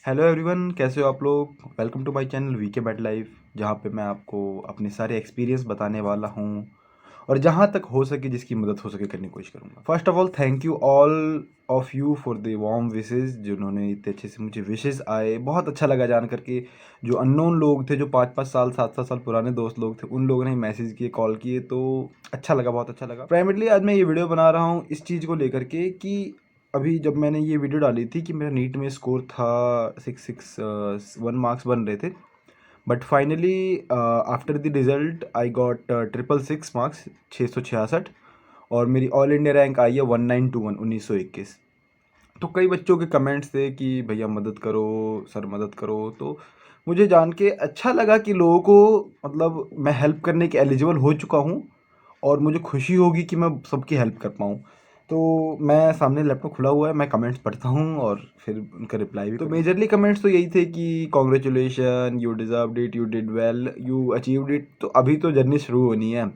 Hello everyone, कैसे हो आप लोग। Welcome to my channel VK bet life, जहाँ पे मैं आपको अपने सारे एक्सपीरियंस बताने वाला हूँ और जहाँ तक हो सके जिसकी मदद हो सके करने की कोशिश करूँगा। First of all thank you all of you for the warm wishes, जिन्होंने इतने अच्छे से मुझे विशेज़ आए। बहुत अच्छा लगा जान करके। जो अननोन लोग थे, जो 5-5 साल 7-7 साल पुराने दोस्त लोग थे, उन लोगों ने मैसेज किए, कॉल किए, तो अच्छा लगा, बहुत अच्छा लगा। प्राइमरली आज मैं ये वीडियो बना रहा हूँ इस चीज़ को लेकर के कि अभी जब मैंने ये वीडियो डाली थी कि मेरा नीट में स्कोर था 661 मार्क्स बन रहे थे, but finally after the result I got 666 marks, 666, और मेरी ऑल इंडिया रैंक आई है 1921, 1921। तो कई बच्चों के कमेंट्स थे कि भैया मदद करो, सर मदद करो। तो मुझे जान के अच्छा लगा कि लोगों को, मतलब मैं हेल्प करने के एलिजिबल हो चुका हूँ और मुझे खुशी होगी कि मैं सबकी हेल्प कर पाऊँ। तो मैं, सामने लैपटॉप खुला हुआ है, मैं कमेंट्स पढ़ता हूँ और फिर उनका रिप्लाई भी। तो मेजरली कमेंट्स तो यही थे कि congratulation, you deserved it, you did well, you achieved it. तो अभी तो जर्नी शुरू होनी है,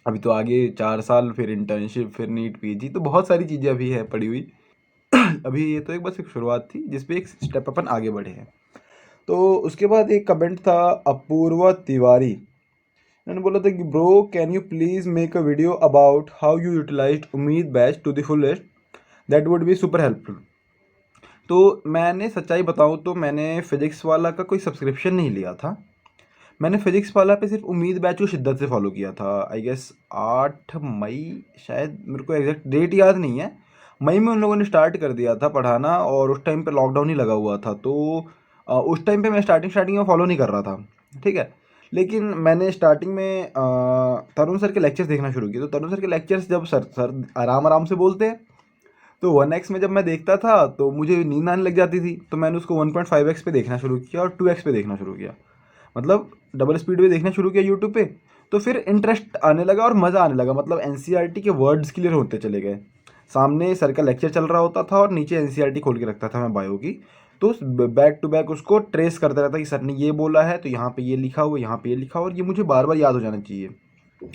अभी तो आगे 4 साल, फिर इंटर्नशिप, फिर नीट, पीजी, तो बहुत सारी चीज़ें अभी है पड़ी हुई। अभी ये तो एक बस एक शुरुआत थी जिसपे एक स्टेप अपन आगे बढ़े हैं। तो उसके बाद एक कमेंट था अपूर्वा तिवारी। उन्होंने बोला था कि bro, can you please make a video about how you utilised Ummeed batch to the fullest, that would be super helpful. तो मैंने सच्चाई बताऊं तो मैंने फिजिक्स वाला का कोई सब्सक्रिप्शन नहीं लिया था। मैंने फिजिक्स वाला पे सिर्फ उम्मीद बैच को शिद्दत से फॉलो किया था। आई गेस 8 मई, शायद, मेरे को एग्जैक्ट डेट याद नहीं है। मई में उन लोगों ने स्टार्ट कर दिया था पढ़ाना और उस टाइम पे लॉकडाउन ही लगा हुआ था। तो उस टाइम पे मैं स्टार्टिंग में फॉलो नहीं कर रहा था, ठीक है। लेकिन मैंने स्टार्टिंग में तरुण सर के लेक्चर्स देखना शुरू किए। तो तरुण सर के लेक्चर्स जब सर आराम आराम से बोलते हैं, तो 1x में जब मैं देखता था तो मुझे नींद आने लग जाती थी। तो मैंने उसको 1.5x पे देखना शुरू किया और 2x पे देखना शुरू किया, मतलब डबल स्पीड पे देखना शुरू किया यूट्यूब पे। तो फिर इंटरेस्ट आने लगा और मज़ा आने लगा, मतलब एनसीईआरटी के वर्ड्स क्लियर होते चले गए। सामने सर का लेक्चर चल रहा होता था और नीचे एनसीईआरटी खोल के रखता था मैं बायो की। तो बैक टू बैक उसको ट्रेस करता रहता कि सर ने ये बोला है तो यहाँ पे ये लिखा हुआ, यहाँ पे ये लिखा हुआ, और ये मुझे बार बार याद हो जाना चाहिए।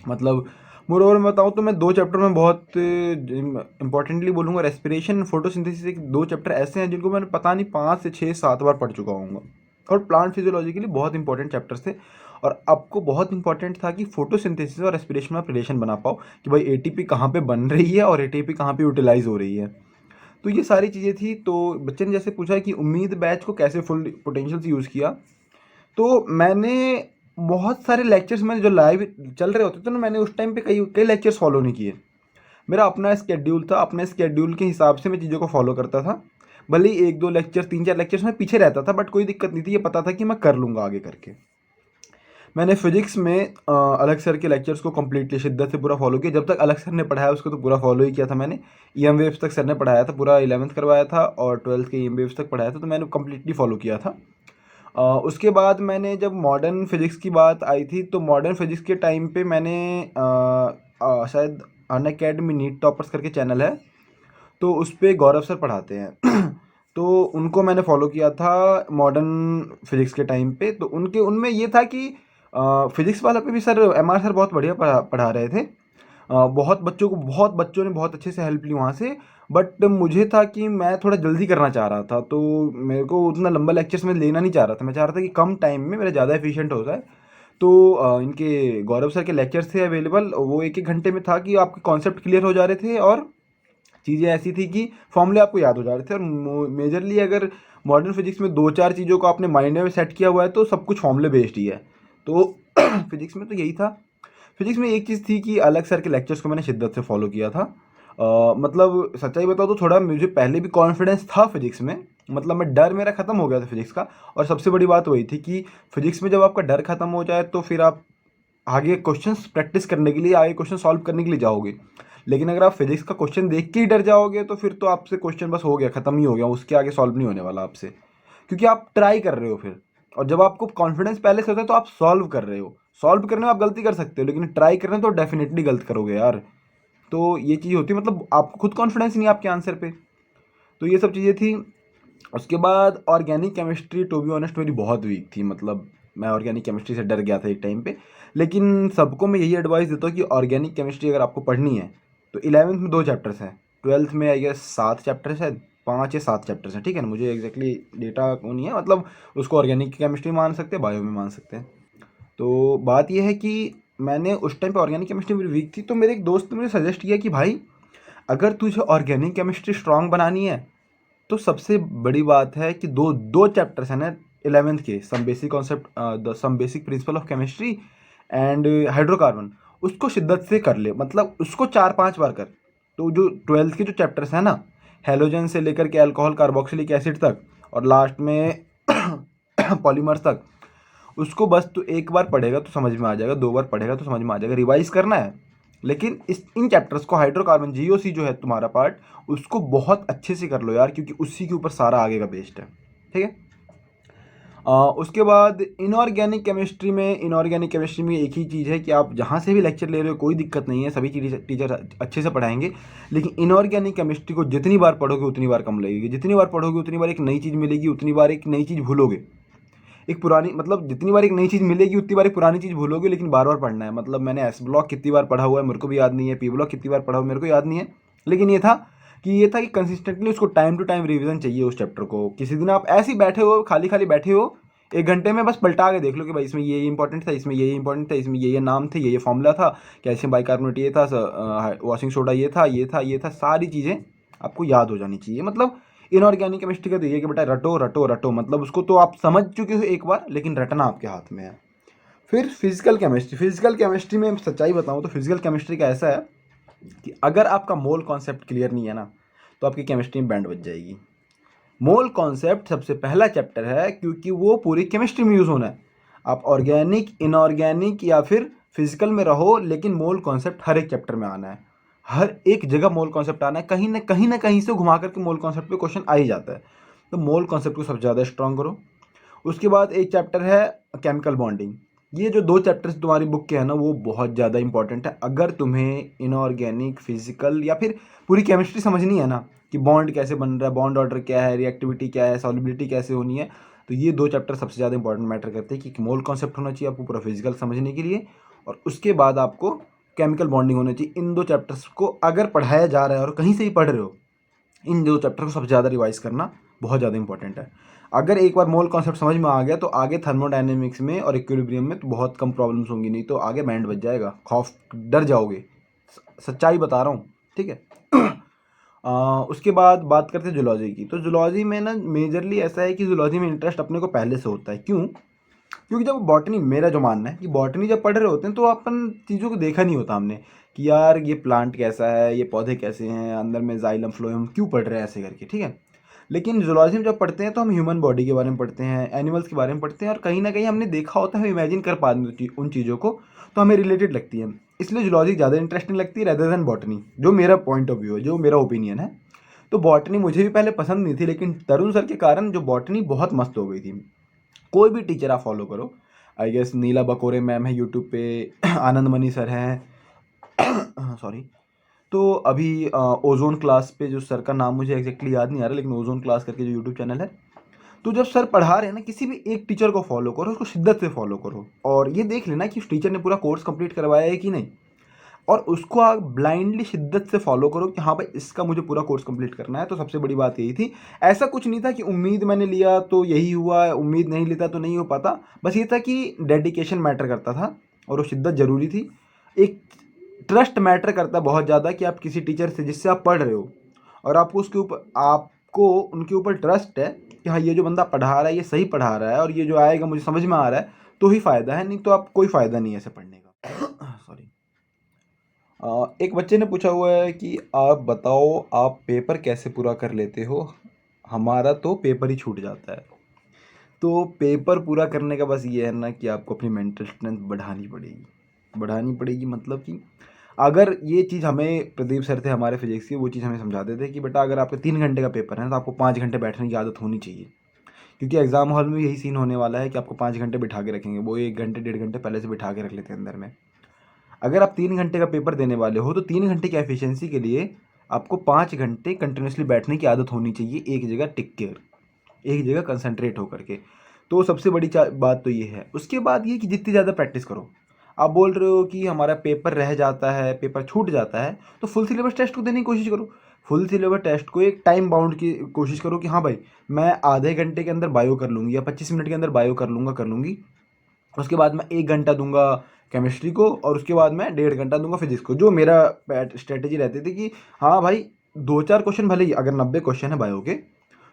मतलब मोरओवर मैं बताऊँ तो मैं 2 चैप्टर में बहुत इंपॉर्टेंटली बोलूँगा। रेस्पिरेशन, फोटोसिंथेसिस, एक 2 चैप्टर ऐसे हैं जिनको मैंने पता नहीं 5 से 6 7 बार पढ़ चुका हूँ। और प्लांट फिजियोलॉजी के लिए बहुत इंपॉर्टेंट चैप्टर्स थे। और आपको बहुत इंपॉर्टेंट था कि फोटोसिंथेसिस और रेस्पिरेशन में आप रिलेशन बना पाओ कि भाई एटीपी कहाँ पे बन रही है और एटीपी कहाँ पे यूटिलाइज हो रही है। तो ये सारी चीज़ें थी। तो बच्चे ने जैसे पूछा कि उम्मीद बैच को कैसे फुल पोटेंशियल से यूज़ किया, तो मैंने बहुत सारे लेक्चर्स में जो लाइव चल रहे होते थे ना, मैंने उस टाइम पे कई कई लेक्चर्स फॉलो नहीं किए। मेरा अपना स्केड्यूल था, अपने स्केड्यूल के हिसाब से मैं चीज़ों को फॉलो करता था। भले ही 1-2 लेक्चर, 3-4 लेक्चर्स में पीछे रहता था, बट कोई दिक्कत नहीं थी, ये पता था कि मैं कर लूँगा आगे करके। मैंने फिजिक्स में अलग सर के लेक्चर्स को कम्प्लीटली शिद्दत से पूरा फॉलो किया। जब तक अलग सर ने पढ़ाया उसको तो पूरा फॉलो ही किया था मैंने। ईएम वेव्स तक सर ने पढ़ाया था, पूरा 11th करवाया था और 12th के ईएम वेव्स तक पढ़ाया था, तो मैंने कम्प्लीटली फॉलो किया था। उसके बाद मैंने, जब मॉडर्न फिजिक्स की बात आई थी, तो मॉडर्न फिजिक्स के टाइम पे मैंने शायद अन अकेडमी नीट टॉपर्स करके चैनल है, तो उस पर गौरव सर पढ़ाते हैं। तो उनको मैंने फॉलो किया था मॉडर्न फिजिक्स के टाइम पे। तो उनके उनमें ये था कि फिजिक्स वाला पे भी सर, एमआर सर बहुत बढ़िया पढ़ा रहे थे। बहुत बच्चों ने बहुत अच्छे से हेल्प ली वहाँ से। बट मुझे था कि मैं थोड़ा जल्दी करना चाह रहा था, तो मेरे को उतना लंबा लेक्चर्स में लेना नहीं चाह रहा था। मैं चाह रहा था कि कम टाइम में मेरा ज़्यादा एफिशिएंट हो जाए। तो इनके गौरव सर के लेक्चर्स थे अवेलेबल, वो 1-1 घंटे में था कि आपके कॉन्सेप्ट क्लियर हो जा रहे थे और चीज़ें ऐसी थी कि फॉर्मूले आपको याद हो जा रहे थे। और मेजरली अगर मॉडर्न फिजिक्स में 2-4 चीज़ों को आपने माइंड में सेट किया हुआ है तो सब कुछ फॉर्मूले बेस्ड ही है। तो फिजिक्स में तो यही था। फिजिक्स में एक चीज़ थी कि अलग सर के लेक्चर्स को मैंने शिद्दत से फॉलो किया था। मतलब सच्चाई बताओ तो थोड़ा मुझे पहले भी कॉन्फिडेंस था फिजिक्स में, मतलब मैं, डर मेरा ख़त्म हो गया था फिजिक्स का। और सबसे बड़ी बात वही थी कि फिजिक्स में जब आपका डर ख़त्म हो जाए तो फिर आप आगे क्वेश्चंस प्रैक्टिस करने के लिए, आगे क्वेश्चन सॉल्व करने के लिए जाओगे। लेकिन अगर आप फिजिक्स का क्वेश्चन देख के ही डर जाओगे तो फिर तो आपसे क्वेश्चन बस हो गया, ख़त्म ही हो गया, उसके आगे सॉल्व नहीं होने वाला आपसे, क्योंकि आप ट्राई कर रहे हो फिर। और जब आपको कॉन्फिडेंस पहले से होता है तो आप सॉल्व कर रहे हो। सॉल्व करने में आप गलती कर सकते हो, लेकिन ट्राई करने में तो डेफिनेटली गलत करोगे यार। तो ये चीज़ होती है, मतलब आपको खुद कॉन्फिडेंस नहीं है आपके आंसर पे। तो ये सब चीज़ें थी। उसके बाद organic chemistry, to be honest, मेरी बहुत वीक थी। मतलब मैं ऑर्गेनिक केमिस्ट्री से डर गया था एक टाइम पे। लेकिन सबको मैं यही एडवाइस देता हूँ कि ऑर्गेनिक केमिस्ट्री अगर आपको पढ़नी है तो 11th में 2 चैप्टर्स हैं, 12th में आई गेस 7 चैप्टर है शायद। 5 या 7 चैप्टर्स हैं, ठीक है ना। मुझे एग्जैक्टली डेटा नहीं है, मतलब उसको ऑर्गेनिक केमिस्ट्री मान सकते हैं, बायो में मान सकते हैं। तो बात यह है कि मैंने उस टाइम पे ऑर्गेनिक केमिस्ट्री मेरी वीक थी, तो मेरे एक दोस्त ने मुझे सजेस्ट किया कि भाई अगर तुझे ऑर्गेनिक केमिस्ट्री स्ट्रांग बनानी है तो सबसे बड़ी बात है कि दो दो चैप्टर्स हैं ना 11th के, some basic concept, the some basic principle of chemistry and hydrocarbon, उसको शिद्दत से कर ले, मतलब उसको 4-5 बार कर। तो जो 12th के जो चैप्टर्स हैं ना, हेलोजन से लेकर के अल्कोहल कार्बोक्सिलिक एसिड तक और लास्ट में पॉलीमर्स तक, उसको बस तू एक बार पढ़ेगा तो समझ में आ जाएगा, 2 बार पढ़ेगा तो समझ में आ जाएगा। रिवाइज करना है, लेकिन इन चैप्टर्स को हाइड्रोकार्बन जीओसी जो है तुम्हारा पार्ट, उसको बहुत अच्छे से कर लो यार, क्योंकि उसी के ऊपर सारा आगे का बेस्ड है, ठीक है। उसके बाद इनऑर्गेनिक केमिस्ट्री में एक ही चीज़ है कि आप जहाँ से भी लेक्चर ले रहे हो कोई दिक्कत नहीं है, सभी टीचर अच्छे से पढ़ाएंगे, लेकिन इनऑर्गेनिक केमिस्ट्री को जितनी बार पढ़ोगे उतनी बार कम लगेगी, जितनी बार पढ़ोगे उतनी बार एक नई चीज़ मिलेगी, उतनी बार एक नई चीज़ भूलोगे। एक पुरानी, मतलब जितनी बार एक नई चीज़ मिलेगी उतनी बार एक पुरानी चीज़ भूलोगे, लेकिन बार बार पढ़ना है। मतलब मैंने एस ब्लॉक कितनी बार पढ़ा हुआ है मेरे को भी याद नहीं है, पी ब्लॉक कितनी बार पढ़ा हुआ मेरे को याद नहीं है, लेकिन ये था कि कंसिस्टेंटली उसको टाइम टू टाइम रिवीजन चाहिए उस चैप्टर को। किसी दिन आप ऐसे ही बैठे हो, खाली खाली बैठे हो, 1 घंटे में बस पलटा के देख लो कि भाई इसमें ये इंपॉर्टेंट था, इसमें ये इंपॉर्टेंट था, इसमें ये नाम थे, ये फॉर्मूला था, कैल्शियम बाइकार्बोनेट ये था, वॉशिंग सोडा ये था, ये था, ये था, सारी चीज़ें आपको याद हो जानी चाहिए। मतलब इनऑर्गेनिक केमिस्ट्री का तो ये कि बेटा रटो रटो रटो, मतलब उसको तो आप समझ चुके हो एक बार, लेकिन रटना आपके हाथ में है। फिर फिजिकल केमिस्ट्री में सच्चाई बताऊं तो फिजिकल केमिस्ट्री का ऐसा है कि अगर आपका मोल कॉन्सेप्ट क्लियर नहीं है ना, तो आपकी केमिस्ट्री में बैंड बज जाएगी। मोल कॉन्सेप्ट सबसे पहला चैप्टर है, क्योंकि वो पूरी केमिस्ट्री में यूज़ होना है। आप ऑर्गेनिक, इनऑर्गेनिक या फिर फिजिकल में रहो, लेकिन मोल कॉन्सेप्ट हर एक चैप्टर में आना है, हर एक जगह मोल कॉन्सेप्ट आना है, कहीं ना कहीं से घुमा करके मोल कॉन्सेप्ट पे क्वेश्चन आ ही जाता है। तो मोल कॉन्सेप्ट को सबसे ज़्यादा स्ट्रांग करो। उसके बाद एक चैप्टर है केमिकल बॉन्डिंग। ये जो 2 चैप्टर्स तुम्हारी बुक के हैं ना, वो बहुत ज़्यादा इंपॉर्टेंट है। अगर तुम्हें इनऑर्गेनिक, फिजिकल या फिर पूरी केमिस्ट्री समझनी है ना कि बॉन्ड कैसे बन रहा है, बॉन्ड ऑर्डर क्या है, रिएक्टिविटी क्या है, सॉल्युबिलिटी कैसे होनी है, तो ये 2 चैप्टर सबसे ज़्यादा इंपॉर्टेंट मैटर करते हैं कि मोल कॉन्सेप्ट होना चाहिए आपको पूरा फिजिकल समझने के लिए, और उसके बाद आपको केमिकल बॉन्डिंग होना चाहिए। इन 2 चैप्टर्स को अगर पढ़ाया जा रहा है और कहीं से ही पढ़ रहे हो, इन 2 चैप्टर को सबसे ज़्यादा रिवाइज करना बहुत ज़्यादा इंपॉर्टेंट है। अगर एक बार मोल कॉन्सेप्ट समझ में आ गया तो आगे थर्मोडायनेमिक्स में और इक्विलिब्रियम में तो बहुत कम प्रॉब्लम्स होंगी, नहीं तो आगे बैंड बच जाएगा, खौफ, डर जाओगे, सच्चाई बता रहा हूँ, ठीक है। उसके बाद बात करते हैं जूलॉजी की। तो जूलॉजी में ना मेजरली ऐसा है कि जूलॉजी में इंटरेस्ट अपने को पहले से होता है। क्यों? क्योंकि जब बॉटनी, मेरा जो मानना है कि बॉटनी जब पढ़ रहे होते हैं तो अपन चीज़ों को देखा नहीं होता हमने कि यार ये प्लांट कैसा है, ये पौधे कैसे हैं, अंदर में जाइलम फ्लोएम क्यों पढ़ रहे हैं ऐसे करके, ठीक है। लेकिन जूलॉजी में जब पढ़ते हैं तो हम ह्यूमन बॉडी के बारे में पढ़ते हैं, एनिमल्स के बारे में पढ़ते हैं, और कहीं ना कहीं हमने देखा होता है, हम इमेजिन कर पाते हैं उन चीज़ों को, तो हमें रिलेटेड लगती है। इसलिए जूलॉजी ज़्यादा इंटरेस्टिंग लगती है रेदर देन बॉटनी, जो मेरा पॉइंट ऑफ व्यू है, जो मेरा ओपिनियन है। तो बॉटनी मुझे भी पहले पसंद नहीं थी, लेकिन तरुण सर के कारण जो बॉटनी बहुत मस्त हो गई थी। कोई भी टीचर आप फॉलो करो, I guess Neela Bakore ma'am है यूट्यूब पे, आनंद मनी सर हैं, सॉरी, तो अभी ओजोन क्लास पे जो सर का नाम मुझे एग्जैक्टली याद नहीं आ रहा, लेकिन ओजोन क्लास करके जो यूट्यूब चैनल है, तो जब सर पढ़ा रहे हैं ना, किसी भी एक टीचर को फॉलो करो, उसको शिद्दत से फॉलो करो, और ये देख लेना कि उस टीचर ने पूरा कोर्स कंप्लीट करवाया है कि नहीं, और उसको आप ब्लाइंडली शिद्दत से फॉलो करो कि हाँ भाई इसका मुझे पूरा कोर्स कंप्लीट करना है। तो सबसे बड़ी बात यही थी। ऐसा कुछ नहीं था कि उम्मीद मैंने लिया तो यही हुआ, उम्मीद नहीं लेता तो नहीं हो पाता, बस ये था कि डेडिकेशन मैटर करता था और वो शिद्दत ज़रूरी थी। एक ट्रस्ट मैटर करता है बहुत ज़्यादा कि आप किसी टीचर से जिससे आप पढ़ रहे हो और आपको उसके ऊपर, आपको उनके ऊपर ट्रस्ट है कि हाँ ये जो बंदा पढ़ा रहा है ये सही पढ़ा रहा है और ये जो आएगा मुझे समझ में आ रहा है, तो ही फ़ायदा है, नहीं तो आप कोई फ़ायदा नहीं है ऐसे पढ़ने का। सॉरी। एक बच्चे ने पूछा हुआ है कि आप बताओ आप पेपर कैसे पूरा कर लेते हो, हमारा तो पेपर ही छूट जाता है। तो पेपर पूरा करने का बस ये है ना कि आपको अपनी मेंटल स्ट्रेंथ बढ़ानी पड़ेगी। मतलब कि अगर ये चीज़ हमें प्रदीप सर थे हमारे फिजिक्स की, वो चीज़ हमें समझाते थे कि बेटा अगर आपके 3 घंटे का पेपर है तो आपको 5 घंटे बैठने की आदत होनी चाहिए, क्योंकि एग्ज़ाम हॉल में यही सीन होने वाला है कि आपको 5 घंटे बिठा के रखेंगे, वो 1 घंटे 1.5 घंटे पहले से बिठा के रख लेते हैं अंदर में। अगर आप 3 घंटे का पेपर देने वाले हो तो 3 घंटे की एफिशिएंसी के लिए आपको 5 घंटे कंटिन्यूसली बैठने की आदत होनी चाहिए, एक जगह टिक कर, एक जगह कंसंट्रेट होकर के। तो सबसे बड़ी बात तो ये है। उसके बाद ये कि जितनी ज़्यादा प्रैक्टिस करो। आप बोल रहे हो कि हमारा पेपर रह जाता है, पेपर छूट जाता है, तो फुल सिलेबस टेस्ट को देने की कोशिश करो। फुल सिलेबस टेस्ट को एक टाइम बाउंड की कोशिश करो कि हाँ भाई मैं आधे घंटे के अंदर बायो कर लूँगी या 25 मिनट के अंदर बायो कर लूँगी। उसके बाद मैं 1 घंटा दूंगा केमिस्ट्री को और उसके बाद मैं 1.5 घंटा दूंगा फिजिक्स को। जो मेरा स्ट्रेटेजी रहती थी कि हाँ भाई 2-4 क्वेश्चन भले ही, अगर 90 क्वेश्चन है बायो के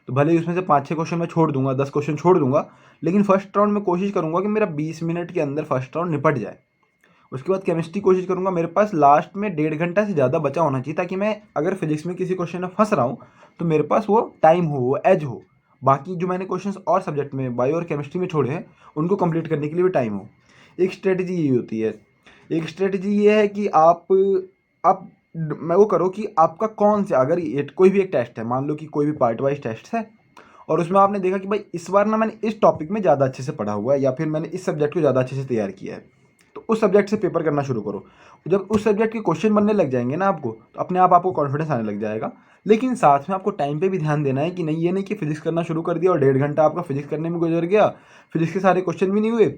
तो भले ही उसमें से 5-6 क्वेश्चन मैं छोड़ दूंगा, 10 क्वेश्चन छोड़ दूंगा, लेकिन फर्स्ट राउंड में कोशिश करूंगा कि मेरा 20 मिनट के अंदर फर्स्ट राउंड निपट जाए। उसके बाद केमिस्ट्री कोशिश करूंगा मेरे पास लास्ट में 1.5 घंटा से ज़्यादा बचा होना चाहिए, ताकि मैं अगर फिजिक्स में किसी क्वेश्चन में फंस रहा हूँ तो मेरे पास वो टाइम हो, वो एज हो। बाकी जो मैंने क्वेश्चंस और सब्जेक्ट में बायो और केमिस्ट्री में छोड़े हैं उनको कंप्लीट करने के लिए भी टाइम हो। एक स्ट्रेटजी यही होती है। एक स्ट्रेटजी ये है कि आप मैं वो करो कि आपका कौन से, अगर ये कोई भी एक टेस्ट है, मान लो कि कोई भी पार्ट वाइज टेस्ट है और उसमें आपने देखा कि भाई इस बार ना मैंने इस टॉपिक में ज़्यादा अच्छे से पढ़ा हुआ है या फिर मैंने इस सब्जेक्ट को ज़्यादा अच्छे से तैयार किया है, तो उस सब्जेक्ट से पेपर करना शुरू करो। जब उस सब्जेक्ट के क्वेश्चन बनने लग जाएंगे ना आपको, तो अपने आप आपको कॉन्फिडेंस आने लग जाएगा। लेकिन साथ में आपको टाइम पे भी ध्यान देना है कि नहीं, ये नहीं कि फिजिक्स करना शुरू कर दिया और 1.5 घंटा आपका फिजिक्स करने में गुजर गया, फिजिक्स के सारे क्वेश्चन भी नहीं हुए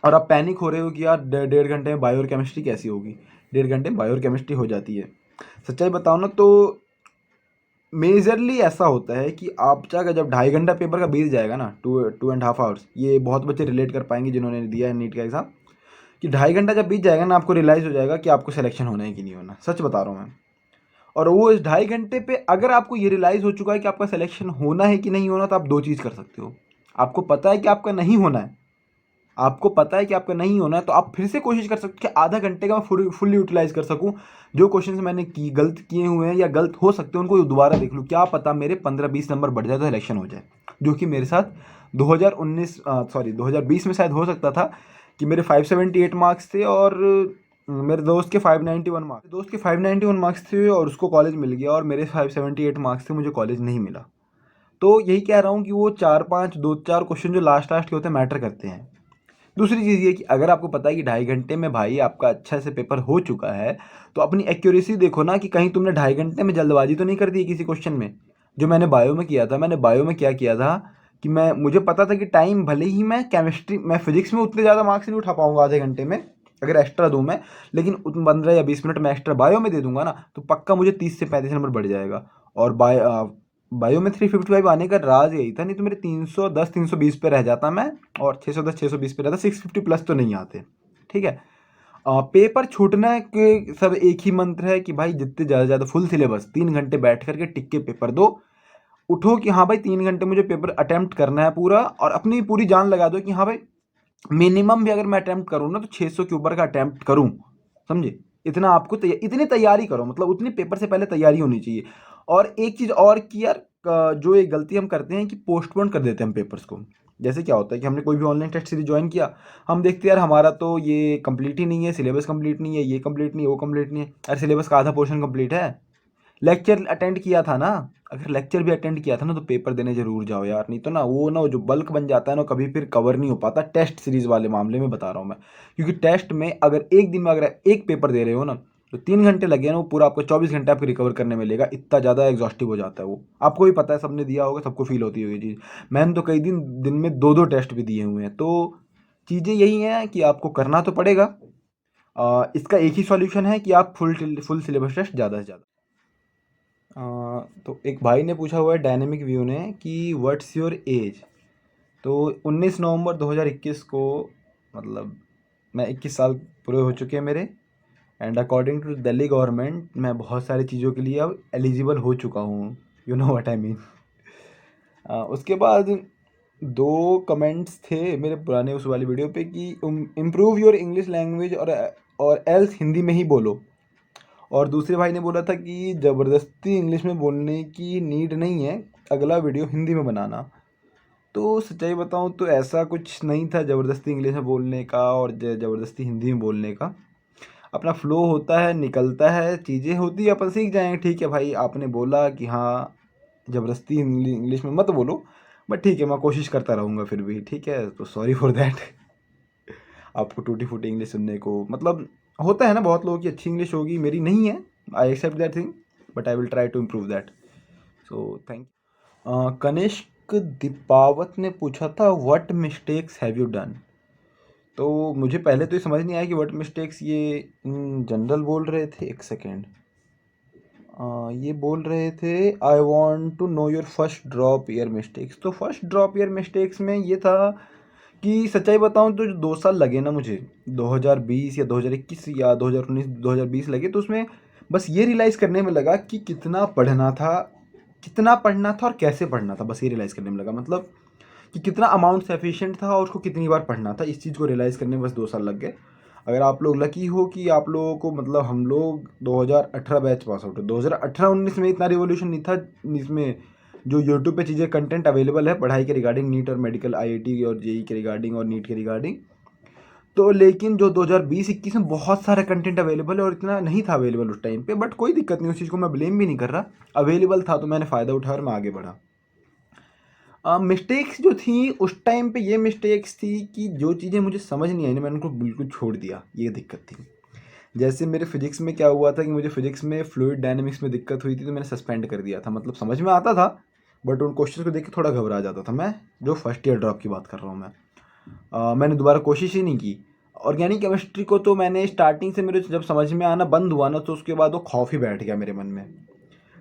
और आप पैनिक हो रहे हो कि यार 1.5 घंटे में बायो और केमिस्ट्री कैसी होगी। 1.5 घंटे में बायो और केमिस्ट्री हो जाती है। सच्चाई बताओ ना तो मेजरली ऐसा होता है कि आप चाहे जब 2.5 घंटा पेपर का बीत जाएगा ना, 2.5 आवर्स, ये बहुत बच्चे रिलेट कर पाएंगे जिन्होंने दिया है नीट का एग्ज़ाम, कि 2.5 घंटा जब बीत जाएगा ना आपको रियलाइज़ हो जाएगा कि आपको सिलेक्शन होना है कि नहीं होना। सच बता रहा हूँ मैं। और वो इस 2.5 घंटे पे अगर आपको ये रियलाइज़ हो चुका है कि आपका सिलेक्शन होना है कि नहीं होना, तो आप दो चीज़ कर सकते हो। आपको पता है कि आपका नहीं होना है, आपको पता है कि आपका नहीं होना है, तो आप फिर से कोशिश कर सकते हो कि आधा घंटे का मैं फुल यूटिलाइज कर सकूं। जो क्वेश्चन मैंने गलत किए हुए हैं या गलत हो सकते हैं उनको दोबारा देख लूँ, क्या पता मेरे 15-20 नंबर बढ़ जाए तो इलेक्शन हो जाए। जो कि मेरे साथ 2020 में शायद हो सकता था कि मेरे 578 मार्क्स थे और मेरे दोस्त के 591 मार्क्स थे और उसको कॉलेज मिल गया और मेरे 578 मार्क्स थे, मुझे कॉलेज नहीं मिला। तो यही कह रहा हूँ कि वो 4-5 2-4 क्वेश्चन जो लास्ट लास्ट के होते हैं मैटर करते हैं। दूसरी चीज़ ये कि अगर आपको पता है कि 2.5 घंटे में भाई आपका अच्छा से पेपर हो चुका है, तो अपनी एक्यूरेसी देखो ना कि कहीं तुमने 2.5 घंटे में जल्दबाजी तो नहीं कर दी किसी क्वेश्चन में। जो मैंने बायो में किया था, मैंने बायो में क्या किया था कि मुझे पता था कि टाइम भले ही मैं फिजिक्स में उतने ज़्यादा मार्क्स नहीं उठा पाऊंगा आधे घंटे में, अगर एक्स्ट्रा दूँ मैं, लेकिन 15 या 20 मिनट में एक्स्ट्रा बायो में दे दूंगा ना, तो पक्का मुझे 30 से 35 नंबर बढ़ जाएगा। और बायो में 355 आने का राज यही था, नहीं तो मेरे 310-320 पे रह जाता मैं और 610-620 पे रहता, 650 प्लस तो नहीं आते। ठीक है। पेपर छूटना के सब एक ही मंत्र है कि भाई जितने ज़्यादा ज़्यादा फुल सिलेबस 3 घंटे बैठ करके टिक के पेपर दो। उठो कि हाँ भाई 3 घंटे मुझे पेपर अटेम्प्ट करना है पूरा, और अपनी पूरी जान लगा दो कि हाँ भाई मिनिमम भी अगर मैं अटेम्प्ट करूँ ना तो 600 के ऊपर का अटेम्प्ट करूँ। समझे? इतना आपको इतनी तैयारी करो, मतलब उतनी पेपर से पहले तैयारी होनी चाहिए। और एक चीज़ और कि यार जो एक गलती हम करते हैं कि पोस्टपोन कर देते हैं हम पेपर्स को। जैसे क्या होता है कि हमने कोई भी ऑनलाइन टेस्ट सीरीज ज्वाइन किया, हम देखते हैं यार हमारा तो ये कंप्लीट ही नहीं है, सिलेबस कंप्लीट नहीं है, ये कंप्लीट नहीं है, वो कंप्लीट नहीं है। यार सिलेबस का आधा पोर्शन कंप्लीट है, लेक्चर अटेंड किया था ना, अगर लेक्चर भी अटेंड किया था ना तो पेपर देने जरूर जाओ यार, नहीं तो ना वो जो बल्क बन जाता है ना कभी फिर कवर नहीं हो पाता। टेस्ट सीरीज वाले मामले में बता रहा हूँ मैं, क्योंकि टेस्ट में अगर एक दिन में अगर एक पेपर दे रहे हो ना तो 3 घंटे लगे ना, वो पूरा आपको 24 घंटे आपको रिकवर करने में लेगा। इतना ज़्यादा एग्जॉस्टिव हो जाता है वो, आपको भी पता है, सबने दिया होगा, सबको फील होती होगी चीज़। मैंने तो कई दिन में 2-2 टेस्ट भी दिए हुए हैं। तो चीज़ें यही हैं कि आपको करना तो पड़ेगा। इसका एक ही सॉल्यूशन है कि आप फुल सिलेबस टेस्ट ज़्यादा से ज़्यादा। तो एक भाई ने पूछा हुआ है डायनेमिक व्यू ने कि व्हाट्स योर एज। तो 19 नवंबर 2021 को, मतलब मैं 21 साल पूरे हो चुके हैं मेरे, and according to Delhi government मैं बहुत सारी चीज़ों के लिए अब एलिजिबल हो चुका हूँ। You know what I mean. उसके बाद 2 कमेंट्स थे मेरे पुराने उस वाली वीडियो पे कि इम्प्रूव योर इंग्लिश लैंग्वेज और एल्स हिंदी में ही बोलो। और दूसरे भाई ने बोला था कि ज़बरदस्ती इंग्लिश में बोलने की नीड नहीं है, अगला वीडियो हिंदी में बनाना। तो सच्चाई बताऊं तो ऐसा कुछ नहीं था ज़बरदस्ती इंग्लिश में बोलने का और ज़बरदस्ती हिंदी में बोलने का। अपना फ्लो होता है, निकलता है, चीज़ें होती है, अपन सीख जाएंगे। ठीक है भाई, आपने बोला कि हाँ ज़बरदस्ती इंग्लिश में मत बोलो, बट ठीक है मैं कोशिश करता रहूँगा फिर भी। ठीक है, तो सॉरी फॉर दैट। आपको टूटी फूटी इंग्लिश सुनने को, मतलब होता है ना, बहुत लोगों की अच्छी इंग्लिश होगी, मेरी नहीं है, I accept that thing, but I will try to improve that. So thank you. Kanishk Deepawat ने पूछा था what mistakes have you done. तो मुझे पहले तो ये समझ नहीं आया कि व्हाट मिस्टेक्स ये इन जनरल बोल रहे थे। एक सेकेंड, ये बोल रहे थे I want to know your first drop year mistakes. तो फर्स्ट ड्रॉप ईयर मिस्टेक्स में ये था कि सच्चाई बताऊं तो जो 2 साल लगे ना मुझे, 2020 या 2021 या 2019 2020 लगे, तो उसमें बस ये रियलाइज़ करने में लगा कि कितना पढ़ना था और कैसे पढ़ना था। बस ये रियलाइज़ करने में लगा, मतलब कि कितना अमाउंट सफिशिएंट था और उसको कितनी बार पढ़ना था। इस चीज़ को रियलाइज़ करने में बस 2 साल लग गए। अगर आप लोग लकी हो कि आप लोगों को, मतलब हम लोग 2018 बैच पास आउट है, 2018-19 में इतना रिवॉल्यूशन नहीं था इसमें जो यूट्यूब पे चीज़ें कंटेंट अवेलेबल है पढ़ाई के रिगार्डिंग, नीट और मेडिकल आईआईटी और जेई के रिगार्डिंग और नीट के रिगार्डिंग। तो लेकिन जो 2020-21 में बहुत सारा कंटेंट अवेलेबल है और इतना नहीं था अवेलेबल उस टाइम पे, बट कोई दिक्कत नहीं, उस चीज़ को मैं ब्लेम भी नहीं कर रहा। अवेलेबल था तो मैंने फ़ायदा उठाया और मैं आगे बढ़ा। मिस्टेक्स जो थी उस टाइम पे, ये मिस्टेक्स थी कि जो चीज़ें मुझे समझ नहीं आई ना, मैंने उनको बिल्कुल छोड़ दिया, ये दिक्कत थी। जैसे मेरे फिजिक्स में क्या हुआ था कि मुझे फिजिक्स में फ्लूइड डायनेमिक्स में दिक्कत हुई थी, तो मैंने सस्पेंड कर दिया था। मतलब समझ में आता था बट उन क्वेश्चंस को देख के थोड़ा घबरा जाता था मैं, जो फर्स्ट ईयर ड्रॉप की बात कर रहा हूँ मैं। मैंने दोबारा कोशिश ही नहीं की। ऑर्गेनिक केमिस्ट्री को तो मैंने स्टार्टिंग से, मेरे जब समझ में आना बंद हुआ ना, तो उसके बाद वो खौफ ही बैठ गया मेरे मन में।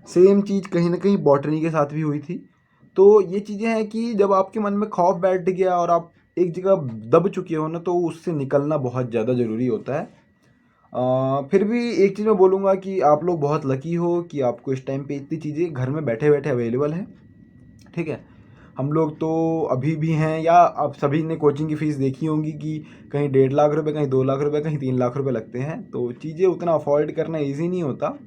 सेम चीज़ कहीं ना कहीं बॉटनी के साथ भी हुई थी। तो ये चीज़ें हैं कि जब आपके मन में खौफ बैठ गया और आप एक जगह दब चुके हो ना, तो उससे निकलना बहुत ज़्यादा ज़रूरी होता है। फिर भी एक चीज़ मैं बोलूँगा कि आप लोग बहुत लकी हो कि आपको इस टाइम पे इतनी चीज़ें घर में बैठे बैठे अवेलेबल हैं। ठीक है, हम लोग तो अभी भी हैं, या आप सभी ने कोचिंग की फ़ीस देखी होंगी कि कहीं 1.5 लाख रुपए, कहीं 2 लाख रुपए, कहीं 3 लाख रुपए लगते हैं। तो चीज़ें उतना अफोर्ड करना ईजी नहीं होता।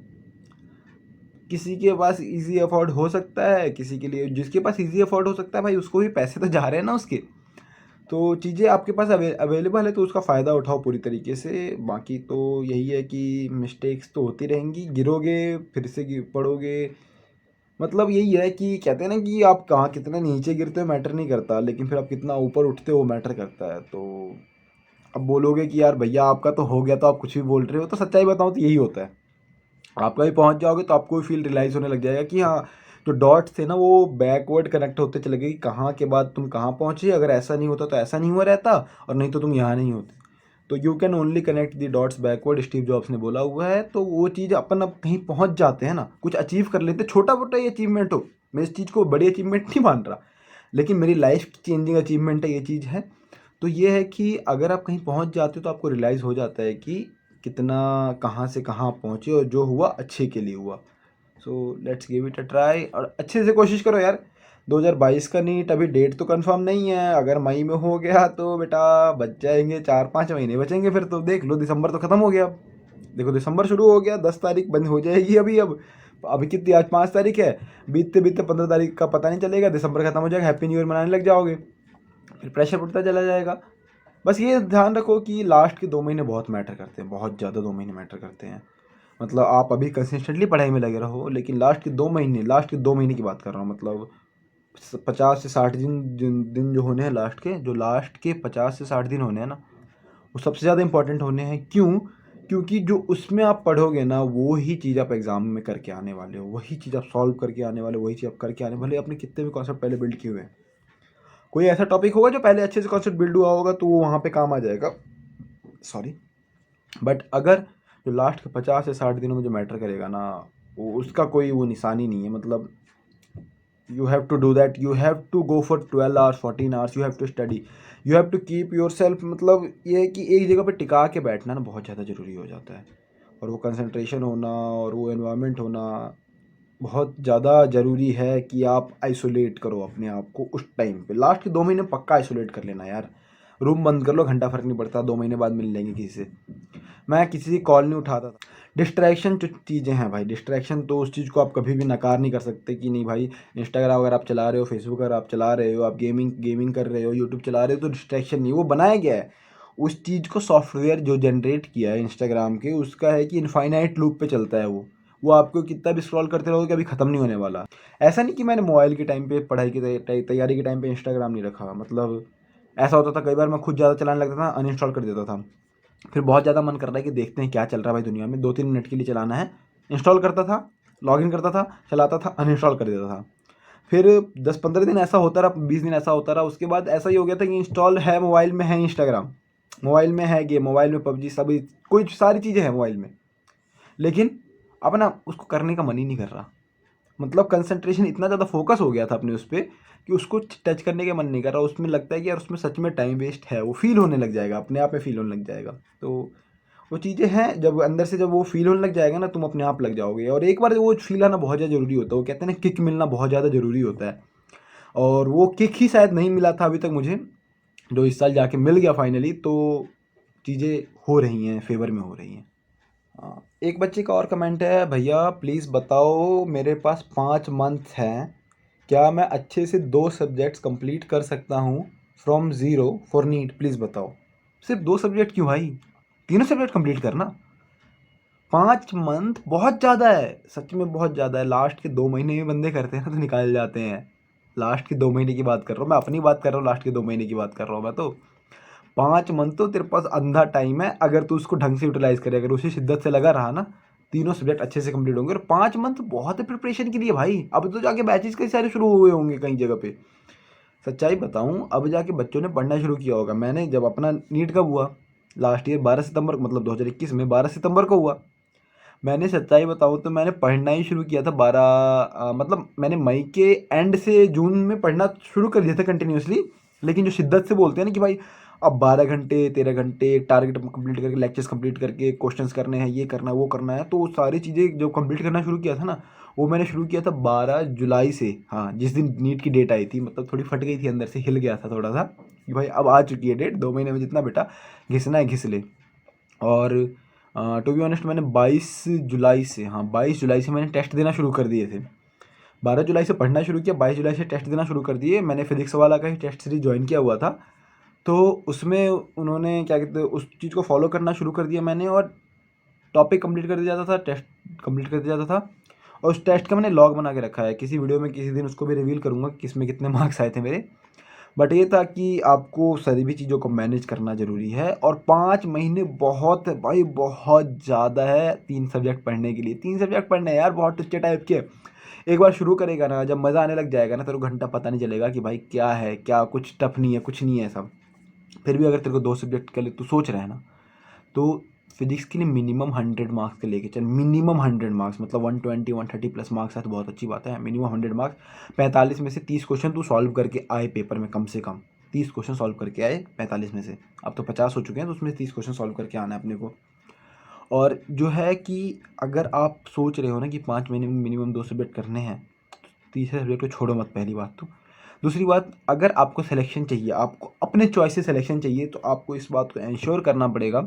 किसी के पास इजी अफोर्ड हो सकता है, किसी के लिए, जिसके पास इजी अफोर्ड हो सकता है भाई, उसको भी पैसे तो जा रहे हैं ना उसके। तो चीज़ें आपके पास अवेलेबल है तो उसका फ़ायदा उठाओ पूरी तरीके से। बाकी तो यही है कि मिस्टेक्स तो होती रहेंगी, गिरोगे फिर से पढ़ोगे। मतलब यही है कि कहते हैं ना कि आप कहाँ कितना नीचे गिरते हो मैटर नहीं करता, लेकिन फिर आप कितना ऊपर उठते हो मैटर करता है। तो अब बोलोगे कि यार भैया आपका तो हो गया तो आप कुछ भी बोल रहे हो, तो सच्चाई बताऊँ तो यही होता है। आप कहीं पहुंच जाओगे तो आपको भी फील रियलाइज़ होने लग जाएगा कि हाँ, जो डॉट्स थे ना वो बैकवर्ड कनेक्ट होते चले गए कि कहाँ के बाद तुम कहाँ पहुँचे। अगर ऐसा नहीं होता तो ऐसा नहीं हुआ रहता, और नहीं तो तुम यहाँ नहीं होते। तो you can only connect the dots backward, Steve jobs ने बोला हुआ है। तो वो चीज़ अपन अब कहीं पहुँच जाते हैं ना, कुछ अचीव कर लेते, छोटा मोटा ही अचीवमेंट हो, मैं इस चीज़ को बड़ी अचीवमेंट नहीं मान रहा, लेकिन मेरी लाइफ चेंजिंग अचीवमेंट है ये चीज़ है। तो ये है कि अगर आप कहीं पहुंच जाते हो तो आपको रियलाइज़ हो जाता है कि कितना, कहाँ से कहाँ पहुँचे और जो हुआ अच्छे के लिए हुआ। So let's give it a try और अच्छे से कोशिश करो यार। 2022 का नीट अभी डेट तो कंफर्म नहीं है, अगर मई में हो गया तो बेटा बच जाएंगे, 4-5 महीने बचेंगे, फिर तो देख लो दिसंबर तो ख़त्म हो गया। देखो दिसंबर शुरू हो गया, 10 तारीख बंद हो जाएगी अभी। अब अभी कितनी, आज 5 तारीख है, बीतते बीतते 15 तारीख का पता नहीं चलेगा, दिसंबर खत्म हो जाएगा, हैप्पी न्यू ईयर मनाने लग जाओगे, फिर प्रेशर बढ़ता चला जाएगा। बस ये ध्यान रखो कि लास्ट के 2 महीने बहुत मैटर करते हैं, बहुत ज़्यादा 2 महीने मैटर करते हैं। मतलब आप अभी कंसिस्टेंटली पढ़ाई में लगे रहो, लेकिन लास्ट के 2 महीने की बात कर रहा हूँ। मतलब 50 से 60 दिन दिन जो होने हैं लास्ट के, जो लास्ट के 50 से 60 दिन होने हैं ना, वो सबसे ज़्यादा इंपॉर्टेंट होने हैं। क्यों? क्योंकि जो उसमें आप पढ़ोगे ना, वो ही चीज़ आप एग्ज़ाम में करके आने वाले हो, वही चीज़ आप सॉल्व करके आने वाले हो, वही चीज़ आप करके आने वाले। आपने कितने भी कॉन्सेप्ट पहले बिल्ड किए हुए हैं, कोई ऐसा टॉपिक होगा जो पहले अच्छे से कॉन्सेप्ट बिल्ड हुआ होगा तो वो वहाँ पे काम आ जाएगा। सॉरी, बट अगर जो लास्ट के 50 से 60 दिनों में जो मैटर करेगा ना, वो उसका कोई वो निशानी नहीं है। मतलब you have to do that, you have to go for 12 hours 14 hours, you have to study, you have to keep your self. मतलब ये है कि एक जगह पे टिका के बैठना ना बहुत ज़्यादा ज़रूरी हो जाता है, और वो कंसंट्रेशन होना और वो एनवायरनमेंट होना बहुत ज़्यादा ज़रूरी है कि आप आइसोलेट करो अपने आप को उस टाइम पे। लास्ट के 2 महीने पक्का आइसोलेट कर लेना यार, रूम बंद कर लो, घंटा फ़र्क नहीं पड़ता, 2 महीने बाद मिल लेंगे किसी से। मैं किसी की कॉल नहीं उठाता था। डिस्ट्रैक्शन जो चीज़ें हैं भाई, डिस्ट्रैक्शन तो उस चीज़ को आप कभी भी नकार नहीं कर सकते कि नहीं भाई, इंस्टाग्राम अगर आप चला रहे हो, फेसबुक अगर आप चला रहे हो, आप गेमिंग कर रहे हो, यूट्यूब चला रहे हो, तो डिस्ट्रैक्शन नहीं, वो बनाया गया है उस चीज़ को। सॉफ्टवेयर जो जनरेट किया है इंस्टाग्राम के, उसका है कि इनफाइनाइट लूप पे चलता है वो आपको कितना भी स्क्रॉल करते रहोगे कभी ख़त्म नहीं होने वाला। ऐसा नहीं कि मैंने मोबाइल के टाइम पे, पढ़ाई की तैयारी के टाइम पे इंस्टाग्राम नहीं रखा। मतलब ऐसा होता था कई बार, मैं खुद ज़्यादा चलाने लगता था, अनइंस्टॉल कर देता था। फिर बहुत ज़्यादा मन कर रहा है कि देखते हैं क्या चल रहा है भाई दुनिया में, 2-3 मिनट के लिए चलाना है, इंस्टॉल करता था, लॉगिन करता था, चलाता था, अनइंस्टॉल कर देता था। फिर 10-15 दिन ऐसा होता रहा, 20 दिन ऐसा होता रहा, उसके बाद ऐसा ही हो गया था कि इंस्टॉल है, मोबाइल में है इंस्टाग्राम, मोबाइल में है गेम, मोबाइल में पबजी, सभी कोई सारी चीज़ें हैं मोबाइल में, लेकिन अब ना उसको करने का मन ही नहीं कर रहा। मतलब कंसंट्रेशन इतना ज़्यादा फोकस हो गया था अपने उस पे कि उसको टच करने का मन नहीं कर रहा। उसमें लगता है कि यार उसमें सच में टाइम वेस्ट है, वो फील होने लग जाएगा, अपने आप में फील होने लग जाएगा। तो वो चीज़ें हैं, जब अंदर से जब वो फील होने लग जाएगा ना, तुम अपने आप लग जाओगे। और एक बार वो फील आना बहुत ज़्यादा ज़रूरी होता है। वो कहते हैं ना, किक मिलना बहुत ज़्यादा ज़रूरी होता है, और वो किक ही शायद नहीं मिला था अभी तक मुझे, जो इस साल जाके मिल गया फाइनली। तो चीज़ें हो रही हैं, फेवर में हो रही हैं। हाँ, एक बच्चे का और कमेंट है, भैया प्लीज़ बताओ, मेरे पास 5 मंथ हैं, क्या मैं अच्छे से 2 सब्जेक्ट्स कंप्लीट कर सकता हूँ from zero for NEET, please बताओ। सिर्फ 2 सब्जेक्ट क्यों भाई, तीनों सब्जेक्ट कंप्लीट करना। 5 मंथ बहुत ज़्यादा है, सच में बहुत ज़्यादा है। लास्ट के 2 महीने में बंदे करते हैं ना तो निकाल जाते हैं। लास्ट के 2 महीने की बात कर रहा हूँ मैं, अपनी बात कर रहा हूँ, लास्ट के 2 महीने की बात कर रहा हूँ मैं। तो 5 मंथ तो तेरे पास अंधा टाइम है, अगर तू उसको ढंग से यूटिलाइज करे, अगर उसी शिद्दत से लगा रहा ना, तीनों सब्जेक्ट अच्छे से कंप्लीट होंगे। और 5 मंथ बहुत है प्रिपरेशन के लिए भाई। अब तो जाके बैचेज कई सारे शुरू हुए होंगे कई जगह पे। सच्चाई बताऊं, अब जाके बच्चों ने पढ़ना शुरू किया होगा। मैंने जब अपना नीट कब हुआ, लास्ट ईयर 12 सितंबर, मतलब 2021 में 12 सितंबर को हुआ। मैंने सच्चाई बताऊं तो मैंने पढ़ना ही शुरू किया था मतलब मैंने मई के एंड से जून में पढ़ना शुरू कर दिया था कंटिन्यूसली। लेकिन जो शिद्दत से बोलते हैं ना कि भाई अब 12 घंटे 13 घंटे टारगेट कंप्लीट करके, लेक्चर्स कंप्लीट करके, क्वेश्चंस करने हैं, ये करना है वो करना है, तो वो सारी चीज़ें जो कंप्लीट करना शुरू किया था ना, वो मैंने शुरू किया था 12 जुलाई से। हाँ, जिस दिन नीट की डेट आई थी, मतलब थोड़ी फट गई थी अंदर से, हिल गया था थोड़ा सा कि भाई अब आ चुकी है डेट, 2 महीने में जितना बेटा घिसना है घिस ले। और टू बी ऑनेस्ट मैंने 22 जुलाई से, हाँ 22 जुलाई से मैंने टेस्ट देना शुरू कर दिए थे। 12 जुलाई से पढ़ना शुरू किया, 22 जुलाई से टेस्ट देना शुरू कर दिए। मैंने फिजिक्स वाला का ही टेस्ट सीरीज ज्वाइन किया हुआ था, तो उसमें उन्होंने क्या कहते हैं, उस चीज़ को फॉलो करना शुरू कर दिया मैंने, और टॉपिक कंप्लीट कर दिया जाता था, टेस्ट कंप्लीट कर दिया जाता था। और उस टेस्ट का मैंने लॉग बना के रखा है, किसी वीडियो में किसी दिन उसको भी रिवील करूँगा कि किसमें कितने मार्क्स आए थे मेरे। बट ये था कि आपको सभी चीज़ों को मैनेज करना ज़रूरी है। और 5 महीने बहुत है भाई, बहुत ज़्यादा है 3 सब्जेक्ट पढ़ने के लिए। 3 सब्जेक्ट पढ़ने हैं यार, बहुत टुच्चे टाइप के। एक बार शुरू करेगा ना, जब मज़ा आने लग जाएगा ना, तेरे को घंटा पता नहीं चलेगा कि भाई क्या है क्या, कुछ टफ नहीं है, कुछ नहीं है सब। फिर भी अगर तेरे को 2 सब्जेक्ट के लिए तू सोच रहा है ना, तो फिजिक्स के लिए मिनिमम 100 मार्क्स के लेके चल। मिनिमम 100 मार्क्स, मतलब 120 130 प्लस मार्क्स है तो बहुत अच्छी बात है। मिनिमम 100 मार्क्स, 45 में से 30 क्वेश्चन तू सॉल्व करके आए पेपर में, कम से कम 30 क्वेश्चन सॉल्व करके आए 45 में से। अब तो 50 हो चुके हैं, तो उसमें 30 क्वेश्चन सॉल्व करके आना है अपने को। और जो है कि अगर आप सोच रहे हो ना कि 5 महीने में मिनिमम 2 सब्जेक्ट करने हैं, तो तीसरे सब्जेक्ट को छोड़ो मत, पहली बात तो। दूसरी बात, अगर आपको सिलेक्शन चाहिए, आपको अपने चॉइस से सिलेक्शन चाहिए, तो आपको इस बात को इंश्योर करना पड़ेगा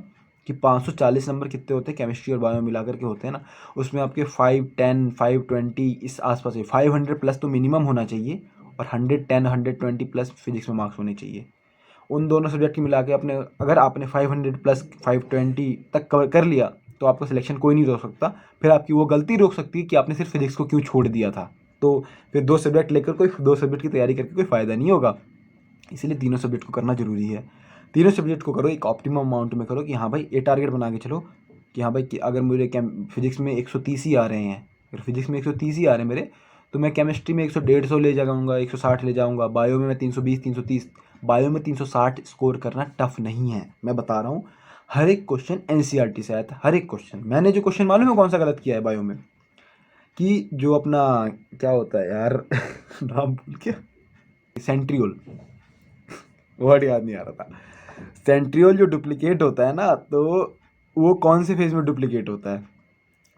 कि 540 नंबर कितने होते हैं, केमिस्ट्री और बायो मिला करके होते हैं ना, उसमें आपके 510 520 इस आसपास है, 500 प्लस तो मिनिमम होना चाहिए। और 110 120 प्लस फिजिक्स में मार्क्स होने चाहिए। उन दोनों सब्जेक्ट की मिला के अपने, अगर आपने 500 प्लस 520 तक कवर कर लिया, तो आपका सिलेक्शन कोई नहीं रोक सकता। फिर आपकी वो गलती रोक सकती है कि आपने सिर्फ फिजिक्स को क्यों छोड़ दिया था। तो फिर 2 सब्जेक्ट लेकर कोई, 2 सब्जेक्ट की तैयारी करके कोई फ़ायदा नहीं होगा। इसीलिए तीनों सब्जेक्ट को करना ज़रूरी है। तीनों सब्जेक्ट को करो, एक ऑप्टिमम अमाउंट में करो कि हाँ भाई, ये टारगेट बना के चलो कि हाँ भाई, कि अगर मुझे फिजिक्स में 130 ही आ रहे हैं, अगर फिजिक्स में 130 ही आ रहे हैं मेरे, तो मैं केमिस्ट्री में 100 150 ले जाऊँगा, 160 ले जाऊँगा। बायो में मैं 320 330। बायो में 360 स्कोर करना टफ नहीं है, मैं बता रहा हूँ। हर एक क्वेश्चन एनसीईआरटी से आया था, हर एक क्वेश्चन। मैंने जो क्वेश्चन मालूम है कौन सा गलत किया है बायो में, कि जो अपना क्या होता है यार नाम भूल गया, सेंट्रियोल, वर्ड याद नहीं आ रहा था। सेंट्रियोल जो डुप्लीकेट होता है ना, तो वो कौन से फेज में डुप्लीकेट होता है,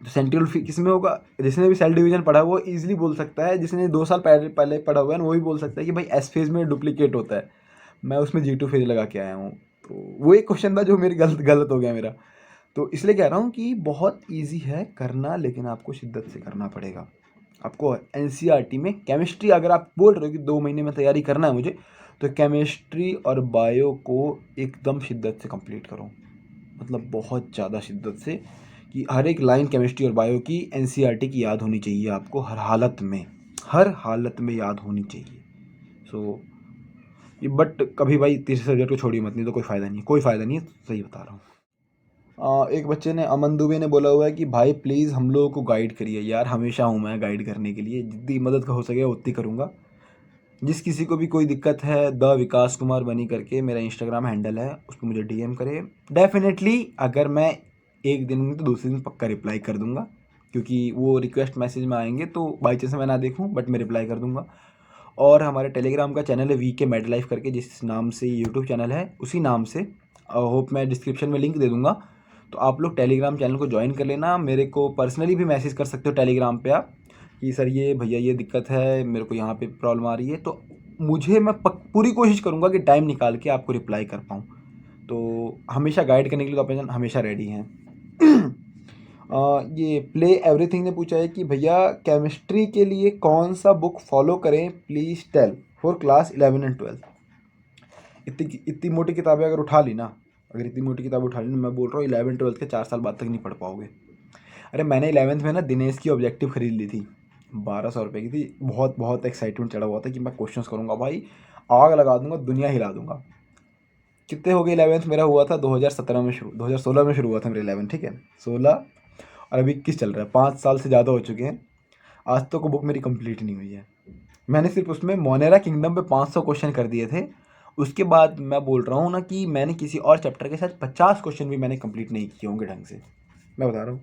तो सेंट्रियोल किस में होगा। जिसने भी सेल डिवीजन पढ़ा है वो इजीली बोल सकता है, जिसने 2 साल पहले पहले पढ़ा हुआ है ना, वो भी बोल सकता है कि भाई एस फेज में डुप्लीकेट होता है। मैं उसमें G2 फेज लगा के आया हूँ। तो वो एक क्वेश्चन था जो मेरी गलत गलत हो गया मेरा। तो इसलिए कह रहा हूँ कि बहुत ईजी है करना, लेकिन आपको शिद्दत से करना पड़ेगा। आपको एनसीईआरटी में केमिस्ट्री, अगर आप बोल रहे हो कि 2 महीने में तैयारी करना है मुझे, तो केमिस्ट्री और बायो को एकदम शिद्दत से कंप्लीट करो, मतलब बहुत ज़्यादा शिद्दत से, कि हर एक लाइन केमिस्ट्री और बायो की एनसीईआरटी की याद होनी चाहिए आपको, हर हालत में, हर हालत में याद होनी चाहिए। सो बट कभी भाई तीसरे सब्जेक्ट को छोड़िए मत, नहीं तो कोई फ़ायदा नहीं है, कोई फ़ायदा नहीं है, सही बता रहा हूँ। एक बच्चे ने, अमन दुबे ने बोला हुआ है कि भाई प्लीज़ हम लोगों को गाइड करिए। यार हमेशा हूँ मैं गाइड करने के लिए, जितनी मदद हो सके उतनी करूँगा। जिस किसी को भी कोई दिक्कत है, द विकास कुमार बनी करके मेरा इंस्टाग्राम हैंडल है, उस पर मुझे डीएम करे। डेफिनेटली अगर मैं एक दिन में तो दूसरे दिन पक्का रिप्लाई कर दूंगा, क्योंकि वो रिक्वेस्ट मैसेज में आएंगे तो बाई चांस मैं ना देखूँ बट मैं रिप्लाई कर दूँगा। और हमारे टेलीग्राम का चैनल है वीके मेड लाइफ करके, जिस नाम से यूट्यूब चैनल है उसी नाम से, होप मैं डिस्क्रिप्शन में लिंक दे दूँगा, तो आप लोग टेलीग्राम चैनल को ज्वाइन कर लेना। मेरे को पर्सनली भी मैसेज कर सकते हो टेलीग्राम पे आप कि सर ये भैया ये दिक्कत है, मेरे को यहाँ पे प्रॉब्लम आ रही है, तो मुझे मैं पूरी कोशिश करूँगा कि टाइम निकाल के आपको रिप्लाई कर पाऊँ। तो हमेशा गाइड करने के लिए तो अपन हमेशा रेडी हैं। ये प्ले एवरीथिंग ने पूछा है कि भैया केमिस्ट्री के लिए कौन सा बुक फॉलो करें, please tell for class 11 and 12। इतनी इतनी मोटी किताबें अगर उठा ली ना, अगर इतनी मोटी किताब उठा ली ना, मैं बोल रहा हूँ 11 12 के 4 साल बाद तक नहीं पढ़ पाओगे। अरे मैंने 11th में ना दिनेश की ऑब्जेक्टिव खरीद ली थी, 1200 रुपये की थी। बहुत बहुत एक्साइटमेंट चढ़ा हुआ था कि मैं क्वेश्चंस करूँगा भाई, आग लगा दूंगा, दुनिया हिला दूंगा। कितने हो गए 11th मेरा हुआ था 2017 में शुरू, 2016 में शुरू हुआ था मेरा 11, ठीक है 16, और अभी 21 चल रहा है, 5 साल से ज़्यादा हो चुके हैं। आज तक वो बुक मेरी कंप्लीट नहीं हुई है। मैंने सिर्फ उसमें मोनेरा किंगडम पे 500 क्वेश्चन कर दिए थे। उसके बाद मैं बोल रहा हूँ ना कि मैंने किसी और चैप्टर के साथ 50 क्वेश्चन भी मैंने कंप्लीट नहीं किए होंगे ढंग से। मैं बता रहा हूँ,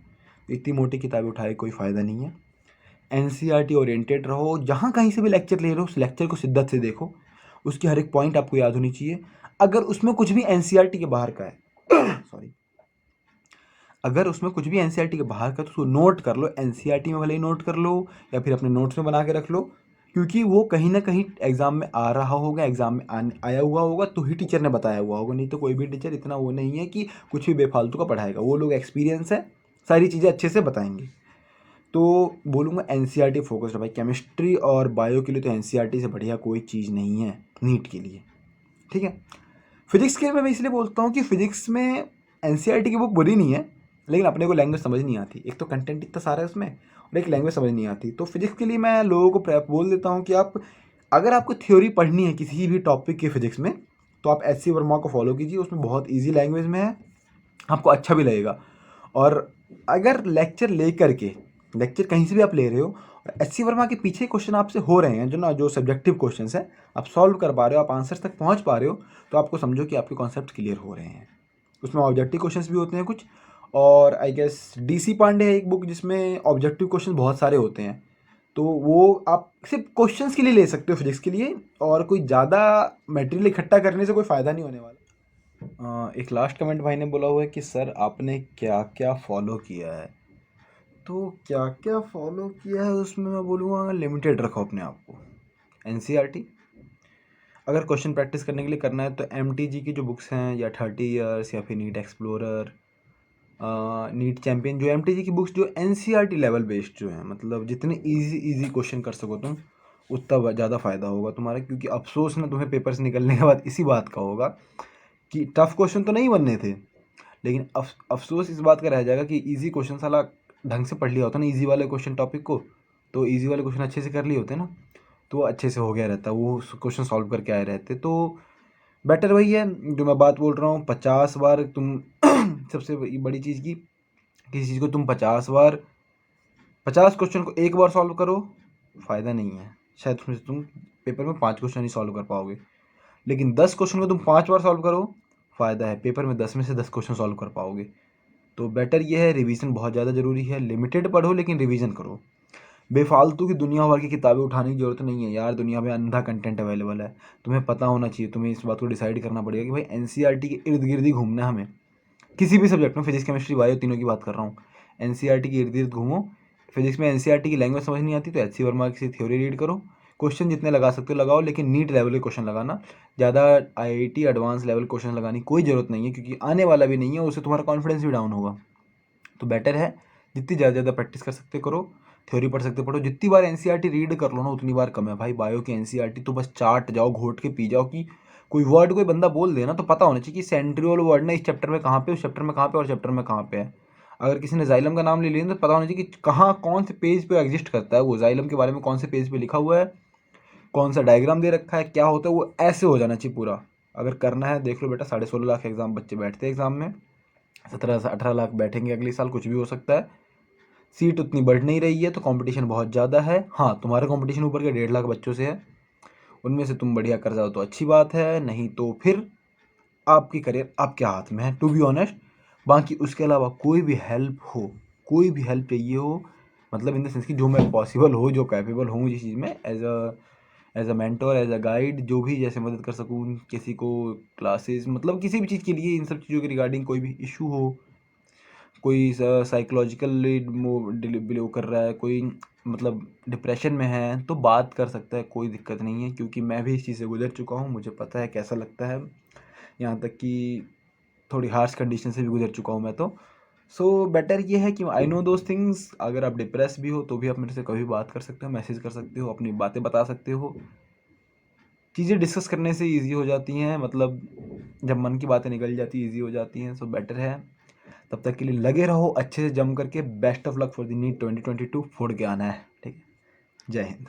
इतनी मोटी किताबें उठाए कोई फ़ायदा नहीं है। एनसीईआरटी ओरिएंटेड रहो, जहाँ कहीं से भी लेक्चर ले रहे हो उस लेक्चर को शिद्दत से देखो, उसकी हर एक पॉइंट आपको याद होनी चाहिए। अगर उसमें कुछ भी एनसीईआरटी के बाहर का है सॉरी, अगर उसमें कुछ भी एनसीईआरटी के बाहर का तो उसको नोट कर लो, एनसीईआरटी में भले ही नोट कर लो या फिर अपने नोट्स में बना के रख लो, क्योंकि वो कहीं ना कहीं एग्ज़ाम में आ रहा होगा, एग्ज़ाम में आया हुआ होगा तो ही टीचर ने बताया हुआ होगा। नहीं तो कोई भी टीचर इतना वो नहीं है कि कुछ भी बेफालतू का पढ़ाएगा, वो लोग एक्सपीरियंस है, सारी चीज़ें अच्छे से बताएंगे। तो बोलूँगा एनसीईआरटी फोकस्ड है भाई। केमिस्ट्री और बायो के लिए तो एनसीईआरटी से बढ़िया कोई चीज़ नहीं है नीट के लिए, ठीक है। फिजिक्स के मैं इसलिए बोलता हूँ कि फिजिक्स में एनसीईआरटी की बुक बुरी नहीं है, लेकिन अपने को लैंग्वेज समझ नहीं आती। एक तो कंटेंट इतना सारा है उसमें और एक लैंग्वेज समझ नहीं आती। तो फिजिक्स के लिए मैं लोगों को बोल देता हूँ कि आप, अगर आपको थ्योरी पढ़नी है किसी भी टॉपिक की फिजिक्स में, तो आप एच सी वर्मा को फॉलो कीजिए, उसमें बहुत ईजी लैंग्वेज में है, आपको अच्छा भी लगेगा। और अगर लेक्चर लेकर के, लेक्चर कहीं से भी आप ले रहे हो, एच सी वर्मा के पीछे क्वेश्चन आपसे हो रहे हैं, जो ना जो सब्जेक्टिव क्वेश्चन है आप सॉल्व कर पा रहे हो, आप आंसर्स तक पहुंच पा रहे हो, तो आपको समझो कि आपके कॉन्सेप्ट क्लियर हो रहे हैं। उसमें ऑब्जेक्टिव क्वेश्चंस भी होते हैं कुछ, और आई गेस डीसी पांडे है एक बुक जिसमें ऑब्जेक्टिव क्वेश्चन बहुत सारे होते हैं। तो वो आप सिर्फ क्वेश्चंस के लिए ले सकते हो फिजिक्स के लिए, और कोई ज़्यादा मटेरियल इकट्ठा करने से कोई फ़ायदा नहीं होने वाला। एक लास्ट कमेंट भाई ने बोला हुआ है कि सर आपने क्या क्या फॉलो किया है। तो क्या क्या फॉलो किया है उसमें मैं बोलूँगा लिमिटेड रखो अपने आप को। एनसीईआरटी अगर क्वेश्चन प्रैक्टिस करने के लिए करना है तो एमटीजी की जो बुक्स हैं, या 30 ईयर्स, या फिर नीट एक्सप्लोरर, नीट चैम्पियन, जो एमटीजी की बुक्स जो एनसीईआरटी लेवल बेस्ड जो हैं, मतलब जितने इजी क्वेश्चन कर सको तुम, उतना ज़्यादा फ़ायदा होगा तुम्हारा। क्योंकि अफसोस ना तुम्हें पेपर से निकलने के बाद इसी बात का होगा कि टफ़ क्वेश्चन तो नहीं बनने थे, लेकिन अफसोस इस बात का रह जाएगा कि इजी क्वेश्चन साला ढंग से पढ़ लिया होता ना इजी वाले क्वेश्चन टॉपिक को, तो इजी वाले क्वेश्चन अच्छे से कर लिए होते ना, तो अच्छे से हो गया रहता, वो क्वेश्चन सॉल्व करके आए रहते। तो बेटर वही है जो मैं बात बोल रहा हूँ, 50 बार तुम सबसे बड़ी चीज़ की, किसी चीज़ को तुम 50 बार, 50 क्वेश्चन को एक बार सॉल्व करो, फ़ायदा नहीं है। शायद उसमें से तुम पेपर में 5 क्वेश्चन ही सॉल्व कर पाओगे, लेकिन 10 क्वेश्चन को तुम 5 बार सॉल्व करो, फ़ायदा है, पेपर में 10 में से 10 क्वेश्चन सॉल्व कर पाओगे। तो बेटर ये है, रिवीजन बहुत ज़्यादा ज़रूरी है। लिमिटेड पढ़ो लेकिन रिवीजन करो। बेफालतू की दुनिया भर की किताबें उठाने की ज़रूरत नहीं है यार, दुनिया में अंधा कंटेंट अवेलेबल है। तुम्हें पता होना चाहिए, तुम्हें इस बात को डिसाइड करना पड़ेगा कि भाई एनसीईआरटी के इर्द गिर्द ही घूमना है हमें, किसी भी सब्जेक्ट में, फिजिक्स केमिस्ट्री बायो तीनों की बात कर रहा हूँ। एनसीईआरटी के इर्द गिर्द घूमो। फिजिक्स में एनसीईआरटी की लैंग्वेज समझ नहीं आती तो एच सी वर्मा की थ्योरी रीड करो, क्वेश्चन जितने लगा सकते हो लगाओ, लेकिन नीट लेवल के क्वेश्चन लगाना। ज़्यादा आईआईटी एडवांस लेवल क्वेश्चन लगाने की कोई ज़रूरत नहीं है, क्योंकि आने वाला भी नहीं है, उससे तुम्हारा कॉन्फिडेंस भी डाउन होगा। तो बेटर है जितनी ज़्यादा प्रैक्टिस कर सकते करो, थ्योरी पढ़ सकते पढ़ो। जितनी बार एनसीईआरटी रीड कर लो ना उतनी बार कम है भाई। बायो की एनसीईआरटी तो बस चाट जाओ, घोट के पी जाओ, कि कोई वर्ड कोई बंदा बोल देना तो पता होना चाहिए कि सेंट्रियोल वर्ड ना इस चैप्टर में कहाँ पे, उस चैप्टर में कहाँ पे, और चैप्टर में कहाँ पे है। अगर किसी ने जाइलम का नाम ले लिया तो पता होना चाहिए कि कहाँ कौन से पेज पे एग्जिस्ट करता है वो, जाइलम के बारे में कौन से पेज पे लिखा हुआ है, कौन सा डायग्राम दे रखा है, क्या होता है, वो ऐसे हो जाना चाहिए पूरा। अगर करना है देख लो बेटा, 16.5 लाख एग्जाम बच्चे बैठते हैं एग्जाम में, 17 से 18 लाख बैठेंगे अगले साल, कुछ भी हो सकता है। सीट उतनी बढ़ नहीं रही है तो कंपटीशन बहुत ज़्यादा है। हाँ तुम्हारा कंपटीशन ऊपर के 1.5 लाख बच्चों से है, उनमें से तुम बढ़िया कर जाओ तो अच्छी बात है, नहीं तो फिर आपकी करियर आपके हाथ में है, टू बी ऑनेस्ट। बाकी उसके अलावा कोई भी हेल्प हो, कोई भी हेल्प चाहिए हो, मतलब इन द सेंस कि जो मैं पॉसिबल हो, जो कैपेबल हूँ जिस चीज़ में, as a mentor, as a guide, जो भी जैसे मदद कर सकूँ किसी को, क्लासेस, मतलब किसी भी चीज़ के लिए, इन सब चीज़ों के रिगार्डिंग कोई भी इशू हो, कोई साइकोलॉजिकली बिलो कर रहा है, कोई मतलब डिप्रेशन में है, तो बात कर सकता है, कोई दिक्कत नहीं है, क्योंकि मैं भी इस चीज़ से गुजर चुका हूँ, मुझे पता है कैसा लगता है। यहाँ तक कि थोड़ी हार्श कंडीशन से भी गुजर चुका हूँ मैं तो। सो बेटर ये है कि आई नो दोज थिंग्स। अगर आप डिप्रेस भी हो तो भी आप मेरे से कभी बात कर सकते हो, मैसेज कर सकते हो, अपनी बातें बता सकते हो। चीज़ें डिस्कस करने से ईजी हो जाती हैं, मतलब जब मन की बातें निकल जाती है ईजी हो जाती हैं। सो बेटर है, तब तक के लिए लगे रहो अच्छे से जम करके। Best of luck for the NEET 2022, फोड़ के आना है, ठीक है। जय हिंद।